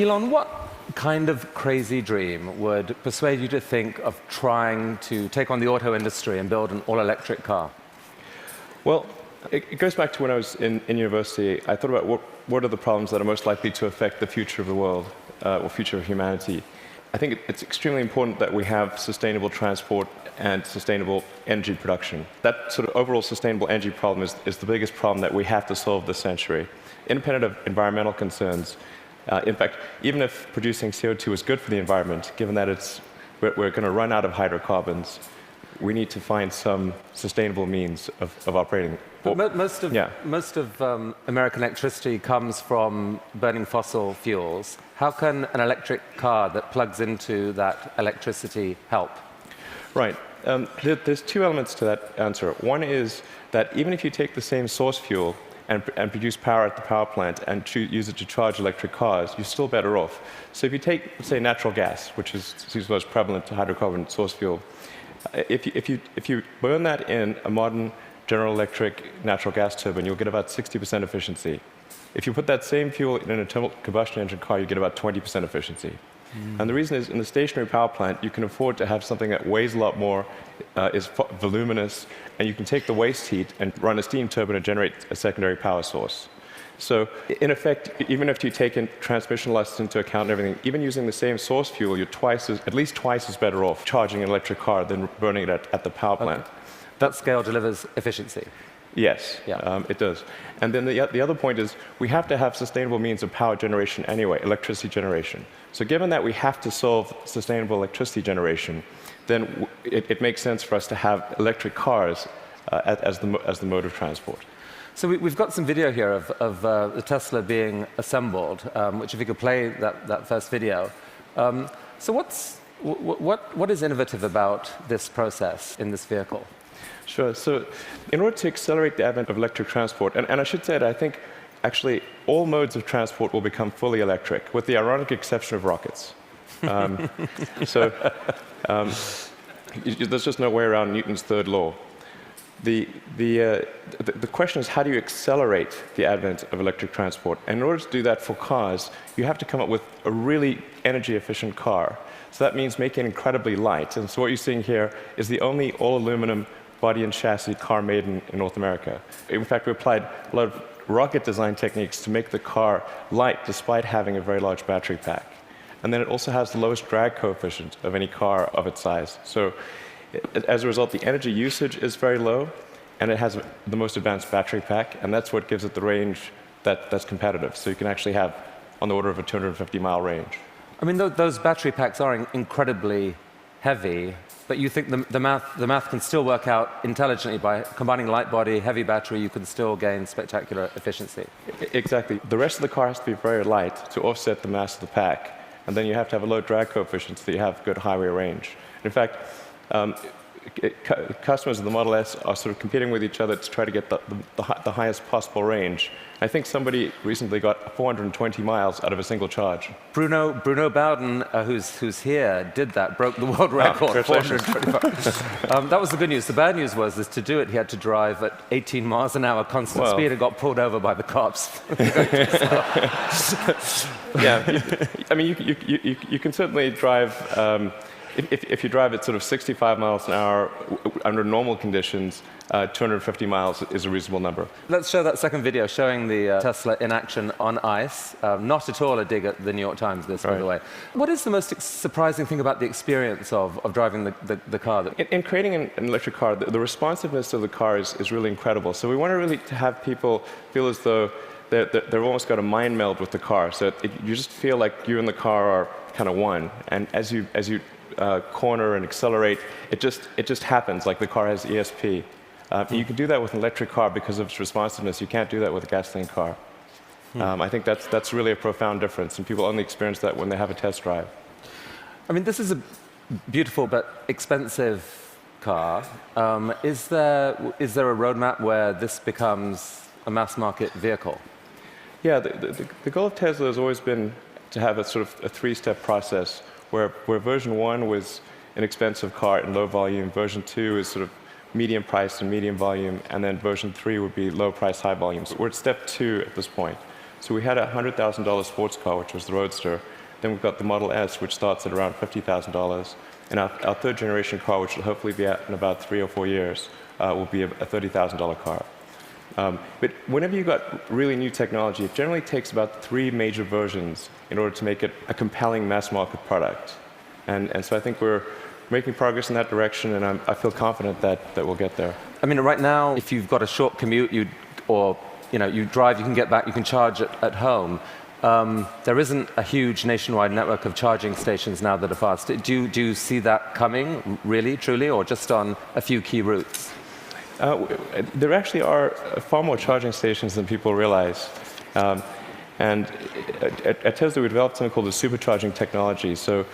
Elon, what kind of crazy dream would persuade you to think of trying to take on the auto industry and build an all-electric car? Well, it goes back to when I was in university. I thought about what are the problems that are most likely to affect the future of the world, or future of humanity. I think it's extremely important that we have sustainable transport and sustainable energy production. That sort of overall sustainable energy problem is the biggest problem that we have to solve this century. Independent of environmental concerns, in fact, even if producing CO2 is good for the environment, given that we're going to run out of hydrocarbons, we need to find some sustainable means of operating. But most of American electricity comes from burning fossil fuels. How can an electric car that plugs into that electricity help? Right. There's two elements to that answer. One is that even if you take the same source fuel and produce power at the power plant and use it to charge electric cars, you're still better off. So if you take, say, natural gas, which is the most prevalent hydrocarbon source fuel, if you burn that in a modern General Electric natural gas turbine, you'll get about 60% efficiency. If you put that same fuel in an internal combustion engine car, you get about 20% efficiency. And the reason is, in the stationary power plant, you can afford to have something that weighs a lot more, is voluminous, and you can take the waste heat and run a steam turbine and generate a secondary power source. So, in effect, even if you take in transmission losses into account and everything, even using the same source fuel, you're at least twice as better off charging an electric car than burning it at the power plant. That scale delivers efficiency. Yes, it does. And then the other point is we have to have sustainable means of power generation anyway, electricity generation. So given that we have to solve sustainable electricity generation, then it makes sense for us to have electric cars as the mode of transport. So we've got some video here of the Tesla being assembled, which if you could play that first video. So what is innovative about this process in this vehicle? Sure. So in order to accelerate the advent of electric transport, and I should say that I think actually all modes of transport will become fully electric, with the ironic exception of rockets. There's just no way around Newton's third law. The question is, how do you accelerate the advent of electric transport? And in order to do that for cars, you have to come up with a really energy-efficient car. So that means making it incredibly light. And so what you're seeing here is the only all-aluminum body and chassis car made in North America. In fact, we applied a lot of rocket design techniques to make the car light despite having a very large battery pack. And then it also has the lowest drag coefficient of any car of its size. So as a result, the energy usage is very low, and it has the most advanced battery pack, and that's what gives it the range that's competitive. So you can actually have on the order of a 250-mile range. I mean, those battery packs are incredibly heavy, but you think the math can still work out intelligently by combining light body, heavy battery, you can still gain spectacular efficiency. Exactly. The rest of the car has to be very light to offset the mass of the pack, and then you have to have a low drag coefficient so that you have good highway range. In fact, customers of the Model S are sort of competing with each other to try to get the highest possible range. I think somebody recently got 420 miles out of a single charge. Bruno Bowden, who's here, did that, broke the world record, 425. That was the good news. The bad news was to do it, he had to drive at 18 miles an hour constant speed and got pulled over by the cops. Yeah, I mean, you can certainly drive. If you drive at sort of 65 miles an hour under normal conditions, 250 miles is a reasonable number. Let's show that second video showing the Tesla in action on ice. Not at all a dig at the New York Times, this, by the way. What is the most surprising thing about the experience of driving the car? In creating an electric car, the responsiveness of the car is really incredible. So we want to really have people feel as though they've almost got a mind meld with the car. So you just feel like you and the car are kind of one. And as you corner and accelerate, it just happens, like the car has ESP. You can do that with an electric car because of its responsiveness. You can't do that with a gasoline car. I think that's really a profound difference, and people only experience that when they have a test drive. I mean, this is a beautiful but expensive car. Is there a roadmap where this becomes a mass-market vehicle? Yeah, the goal of Tesla has always been to have a sort of a three-step process where version 1 was an expensive car in low volume, version 2 is sort of medium price and medium volume, and then version 3 would be low price, high volume. So we're at step 2 at this point. So we had a $100,000 sports car, which was the Roadster. Then we've got the Model S, which starts at around $50,000. And our third generation car, which will hopefully be out in about 3 or 4 years, will be a $30,000 car. But whenever you've got really new technology, it generally takes about 3 major versions in order to make it a compelling mass market product. And so I think we're making progress in that direction, and I feel confident that we'll get there. I mean, right now, if you've got a short commute, you drive, you can get back, you can charge at home. There isn't a huge nationwide network of charging stations now that are fast. Do you see that coming, really, truly, or just on a few key routes? There actually are far more charging stations than people realize. And at Tesla, we developed something called the supercharging technology. So,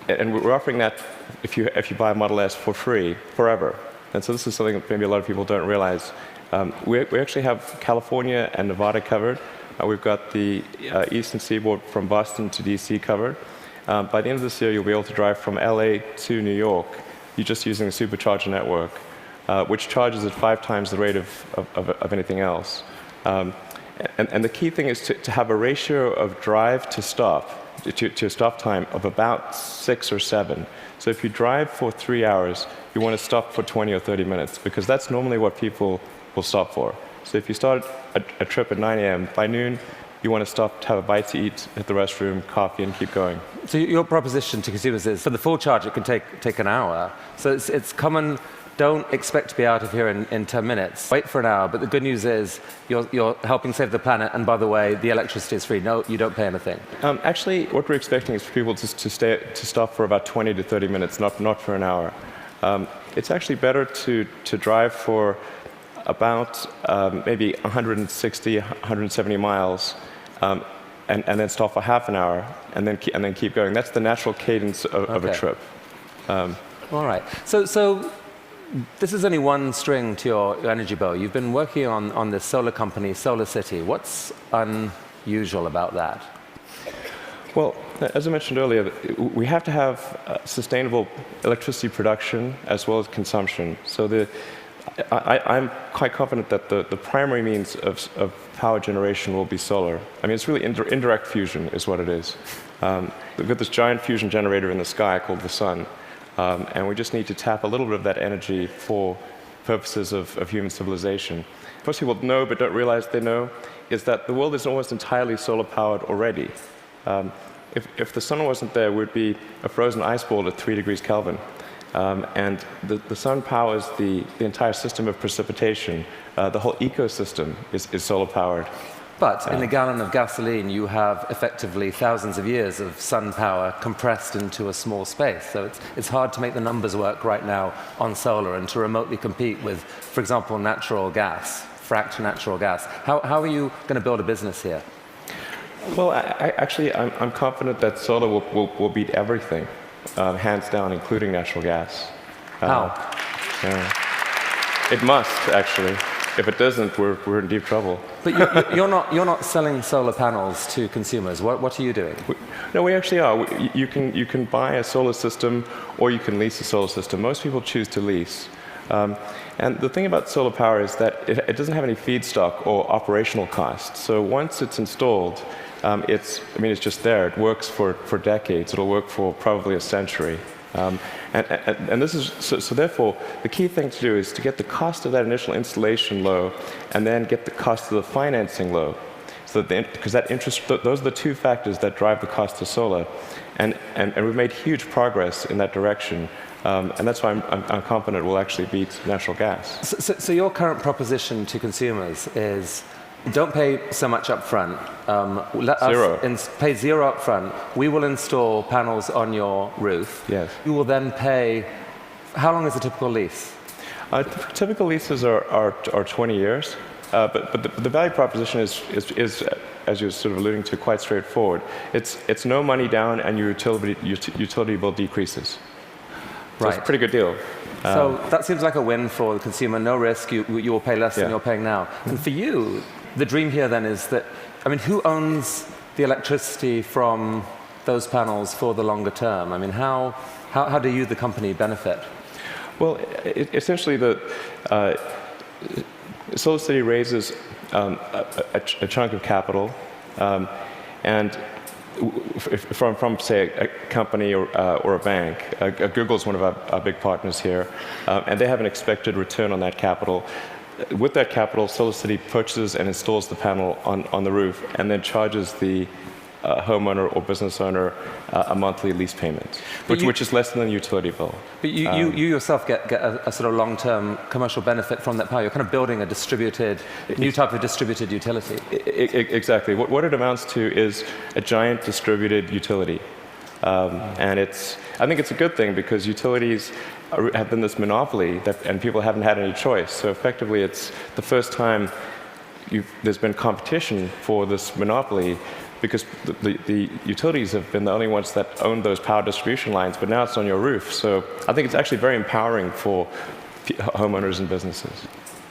and we're offering that if you buy a Model S for free, forever. And so this is something that maybe a lot of people don't realize. We actually have California and Nevada covered. We've got the eastern seaboard from Boston to DC covered. By the end of this year, you'll be able to drive from LA to New York. You're just using the supercharger network, which charges at 5 times the rate of anything else. And the key thing is to have a ratio of drive to stop, to stop time of about 6 or 7. So if you drive for 3 hours, you want to stop for 20 or 30 minutes, because that's normally what people will stop for. So if you start a trip at 9 a.m., by noon, you want to stop to have a bite to eat, hit the restroom, coffee, and keep going. So your proposition to consumers is, for the full charge, it can take an hour. So it's common. Don't expect to be out of here in 10 minutes. Wait for an hour. But the good news is you're helping save the planet. And by the way, the electricity is free. No, you don't pay anything. Actually, what we're expecting is for people to stop for about 20 to 30 minutes, not for an hour. It's actually better to drive for about maybe 160, 170 miles, and then stop for half an hour, and then keep going. That's the natural cadence of a trip. All right. So this is only one string to your energy bow. You've been working on this solar company, Solar City. What's unusual about that? Well, as I mentioned earlier, we have to have sustainable electricity production as well as consumption. So I'm quite confident that the primary means of power generation will be solar. I mean, it's really indirect fusion is what it is. We've got this giant fusion generator in the sky called the sun, and we just need to tap a little bit of that energy for purposes of human civilization. Most people know but don't realize they know is that the world is almost entirely solar-powered already. If the sun wasn't there, we'd be a frozen ice ball at 3 degrees Kelvin. And the sun powers the entire system of precipitation. The whole ecosystem is solar-powered. But in a gallon of gasoline, you have effectively thousands of years of sun power compressed into a small space. So it's hard to make the numbers work right now on solar and to remotely compete with, for example, natural gas, fracked natural gas. How are you going to build a business here? Well, I'm confident that solar will beat everything. Hands down, including natural gas. How? It must, actually. If it doesn't, we're in deep trouble. But you're not selling solar panels to consumers. What are you doing? No, we actually are. You can buy a solar system, or you can lease a solar system. Most people choose to lease. And the thing about solar power is that it doesn't have any feedstock or operational costs. So once it's installed, it's just there. It works for decades. It'll work for probably a century. And this is so therefore the key thing to do is to get the cost of that initial installation low, and then get the cost of the financing low. So because that interest, those are the two factors that drive the cost of solar, and we've made huge progress in that direction. And that's why I'm confident we'll actually beat natural gas. So your current proposition to consumers is, don't pay so much up front. Let us pay zero up front. We will install panels on your roof. Yes. You will then pay. How long is a typical lease? Typical leases are 20 years. But the value proposition is, as you're sort of alluding to, quite straightforward. It's no money down, and your utility bill decreases. So right. It's a pretty good deal. So that seems like a win for the consumer. No risk. You will pay less than you're paying now. And for you, the dream here then is that, who owns the electricity from those panels for the longer term? How do you, the company, benefit? Well, essentially, Solar City raises a chunk of capital, and from say, a company or a bank. Google's one of our big partners here, and they have an expected return on that capital. With that capital, SolarCity purchases and installs the panel on the roof, and then charges the homeowner or business owner a monthly lease payment, which is less than the utility bill. But you yourself get a sort of long-term commercial benefit from that power. You're kind of building a new type of distributed utility. Exactly. What it amounts to is a giant distributed utility. And I think it's a good thing because utilities have been this monopoly and people haven't had any choice. So effectively, it's the first time there's been competition for this monopoly, because the utilities have been the only ones that own those power distribution lines, but now it's on your roof. So I think it's actually very empowering for homeowners and businesses.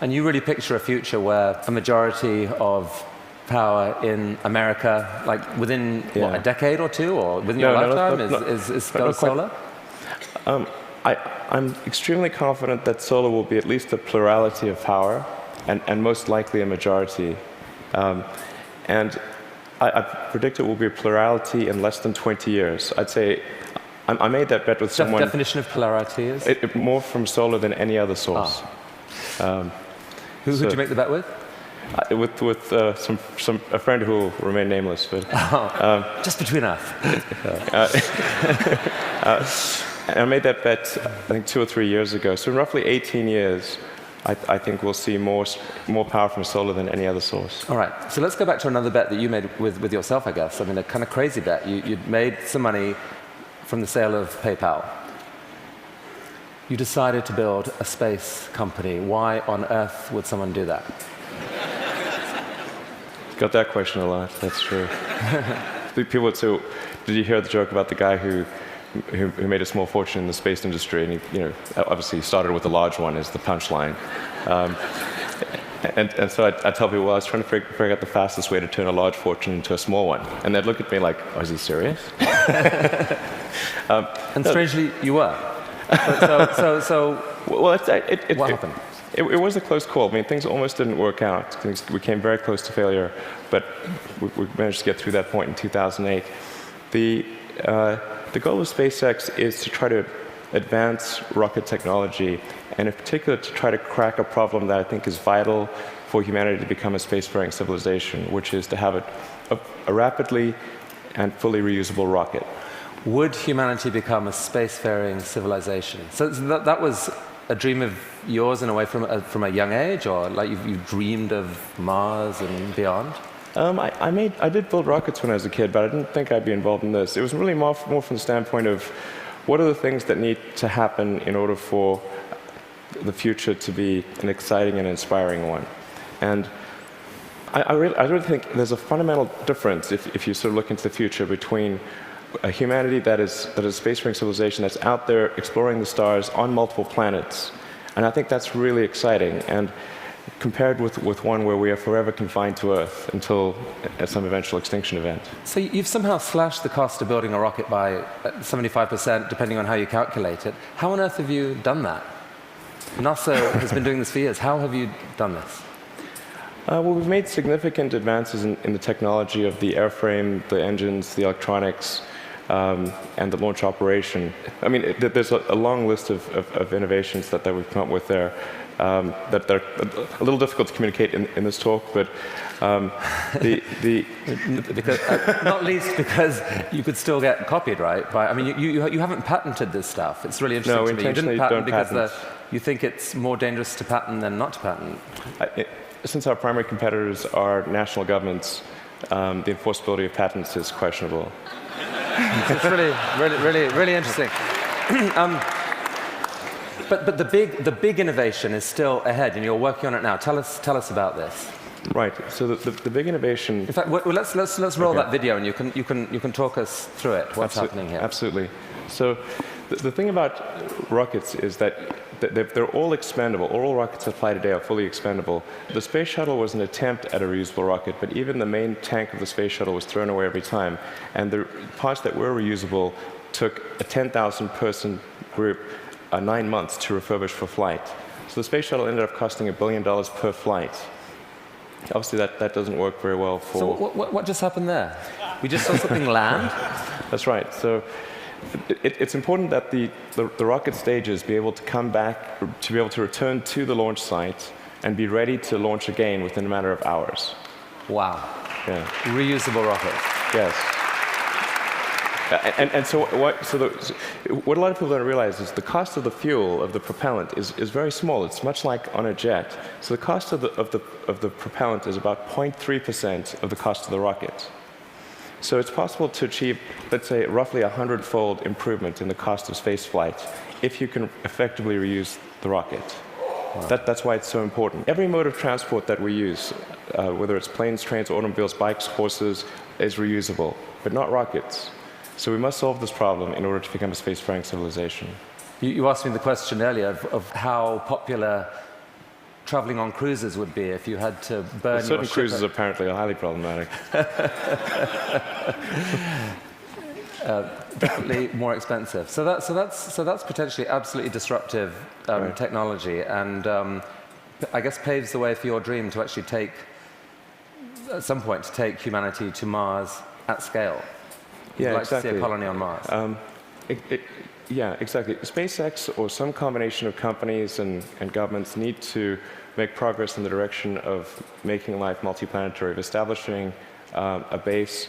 And you really picture a future where a majority of power in America, like within what, a decade or two, or within your lifetime, is solar? I'm extremely confident that solar will be at least a plurality of power, and most likely a majority. And I predict it will be a plurality in less than 20 years. I'd say I made that bet with someone. The definition of plurality is? More from solar than any other source. Who did you make the bet with? With a friend who will remain nameless. But, just between us. And I made that bet, I think, 2 or 3 years ago. So in roughly 18 years, I think we'll see more power from solar than any other source. All right. So let's go back to another bet that you made with yourself, I guess. I mean, a kind of crazy bet. You'd made some money from the sale of PayPal. You decided to build a space company. Why on earth would someone do that? Got that question a lot. That's true. People would say, did you hear the joke about the guy who made a small fortune in the space industry, and he, obviously started with a large one as the punchline. And so I tell people, well, I was trying to figure out the fastest way to turn a large fortune into a small one. And they'd look at me like, oh, is he serious? And strangely, you were. What happened? It was a close call. I mean, things almost didn't work out. We came very close to failure, but we managed to get through that point in 2008. The goal of SpaceX is to try to advance rocket technology, and in particular to try to crack a problem that I think is vital for humanity to become a spacefaring civilization, which is to have a rapidly and fully reusable rocket. Would humanity become a spacefaring civilization? So that was a dream of yours in a way from a young age, or like you dreamed of Mars and beyond? I did build rockets when I was a kid, but I didn't think I'd be involved in this. It was really more from the standpoint of what are the things that need to happen in order for the future to be an exciting and inspiring one. And I really think there's a fundamental difference if you sort of look into the future between a humanity that is a spacefaring civilization that's out there exploring the stars on multiple planets. And I think that's really exciting. And compared with one where we are forever confined to Earth until some eventual extinction event. So you've somehow slashed the cost of building a rocket by 75%, depending on how you calculate it. How on earth have you done that? NASA has been doing this for years. How have you done this? Well, we've made significant advances in the technology of the airframe, the engines, the electronics, and the launch operation. I mean, there's a long list of innovations that we've come up with there. That they're a little difficult to communicate in this talk, but because, not least because you could still get copied, right? I mean, you haven't patented this stuff. It's really interesting to me. You didn't patent because you think it's more dangerous to patent than not to patent. Since our primary competitors are national governments, the enforceability of patents is questionable. It's really interesting. But the big innovation is still ahead, and you're working on it now. Tell us about this. Right. So the big innovation. In fact, let's roll that video, and you can talk us through it. What's happening here? Absolutely. So the thing about rockets is that they're all expendable. All rockets that fly today are fully expendable. The space shuttle was an attempt at a reusable rocket, but even the main tank of the space shuttle was thrown away every time. And the parts that were reusable took a 10,000-person group 9 months to refurbish for flight. So the space shuttle ended up costing $1 billion per flight. Obviously, that doesn't work very well for... So what just happened there? We just saw something land? That's right. So it's important that the rocket stages be able to come back, to be able to return to the launch site and be ready to launch again within a matter of hours. Wow. Yeah. Reusable rocket. Yes. And so what a lot of people don't realize is the cost of the fuel, of the propellant, is very small. It's much like on a jet. So the cost of the propellant is about 0.3% of the cost of the rocket. So it's possible to achieve, let's say, roughly 100-fold improvement in the cost of spaceflight if you can effectively reuse the rocket. Wow. That's why it's so important. Every mode of transport that we use, whether it's planes, trains, automobiles, bikes, horses, is reusable, but not rockets. So we must solve this problem in order to become a spacefaring civilization. You asked me the question earlier of how popular traveling on cruises would be if you had to burn your ship. Certain cruises apparently are highly problematic. Definitely more expensive. So that's potentially absolutely disruptive Right. technology, and I guess paves the way for your dream to actually take, at some point, to take humanity to Mars at scale. Yeah, You'd like exactly. to see a colony on Mars. Yeah, exactly. SpaceX or some combination of companies and governments need to make progress in the direction of making life multiplanetary, of establishing a base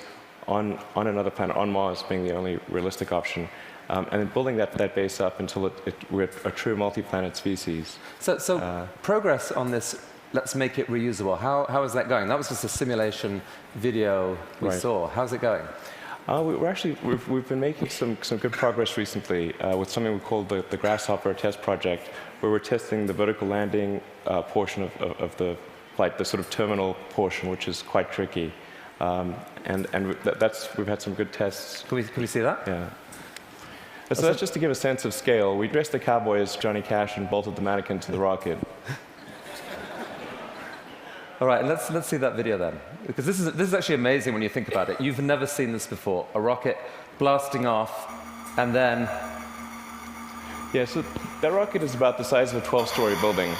on another planet, on Mars being the only realistic option, and then building that base up until we're a true multi-planet species. So progress on this, let's make it reusable. How is that going? That was just a simulation video we Right. saw. How's it going? We've been making some good progress recently with something we call the Grasshopper test project, where we're testing the vertical landing portion of the flight, the sort of terminal portion, which is quite tricky. And we've had some good tests. Can we see that? Yeah. So that's just to give a sense of scale. We dressed the cowboy as Johnny Cash and bolted the mannequin to the rocket. All right, let's see that video then, because this is actually amazing when you think about it. You've never seen this before: a rocket blasting off, and then. Yeah, so that rocket is about the size of a 12-story building.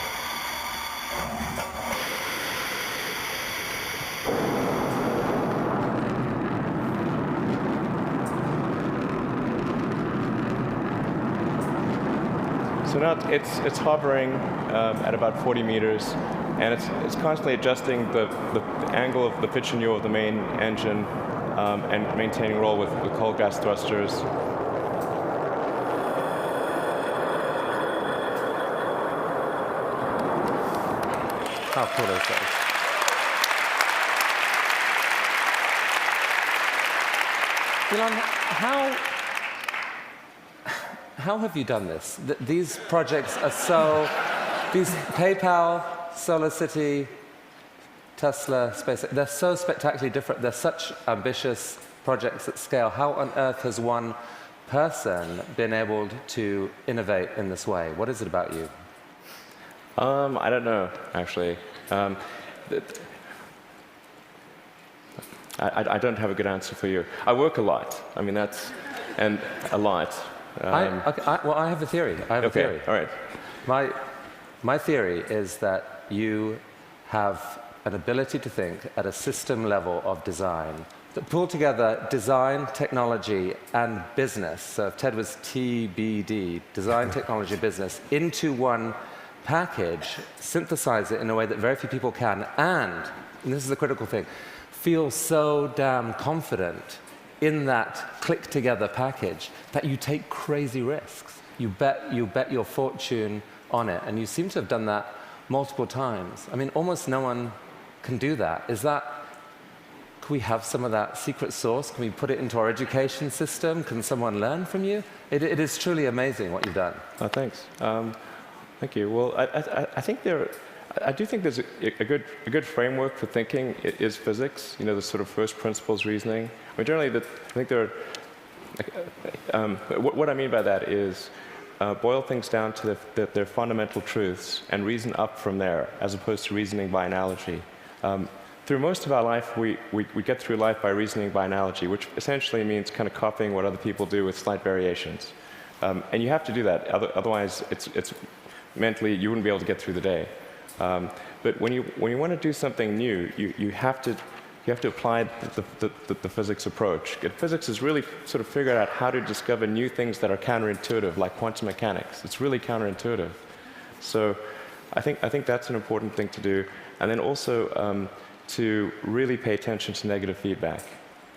So now it's hovering at about 40 meters, and it's constantly adjusting the angle of the pitch and yaw of the main engine and maintaining roll with cold gas thrusters. How cool is that? Elon, how have you done this? These projects are so, these PayPal, SolarCity, Tesla, SpaceX, they're so spectacularly different. They're such ambitious projects at scale. How on earth has one person been able to innovate in this way? What is it about you? I don't know, actually. I don't have a good answer for you. I work a lot. I mean, and a lot. Well, I have a theory. A theory. All right. My theory is that you have an ability to think at a system level of design that pull together design, technology, and business. So if TED was TBD, design, technology, business, into one package, synthesize it in a way that very few people can, and this is the critical thing, feel so damn confident in that click-together package that you take crazy risks. You bet your fortune on it, and you seem to have done that multiple times. I mean, almost no one can do that. Can we have some of that secret sauce? Can we put it into our education system? Can someone learn from you? It is truly amazing what you've done. Oh, thanks. Thank you. Well, I do think there's a good framework for thinking is physics. You know, the sort of first principles reasoning. I mean, generally, I think there are. What I mean by that is boil things down to their fundamental truths and reason up from there, as opposed to reasoning by analogy. Through most of our life, we get through life by reasoning by analogy, which essentially means kind of copying what other people do with slight variations. And you have to do that, otherwise, mentally, you wouldn't be able to get through the day. But when you want to do something new, you have to apply the physics approach. Physics has really sort of figured out how to discover new things that are counterintuitive, like quantum mechanics. It's really counterintuitive. So I think that's an important thing to do. And then also to really pay attention to negative feedback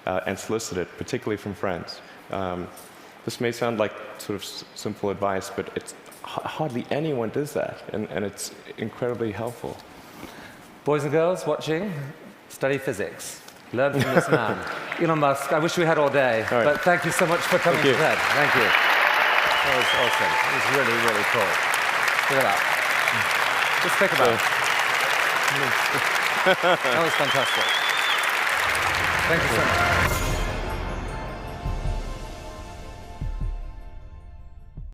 and solicit it, particularly from friends. This may sound like sort of simple advice, but it's hardly anyone does that, and it's incredibly helpful. Boys and girls watching, study physics. Learn from this man. Elon Musk, I wish we had all day, all right. but thank you so much for coming to TED. Thank you. That was awesome. It was really, really cool. Look at that. Just think about it. That was fantastic. Thank you so much.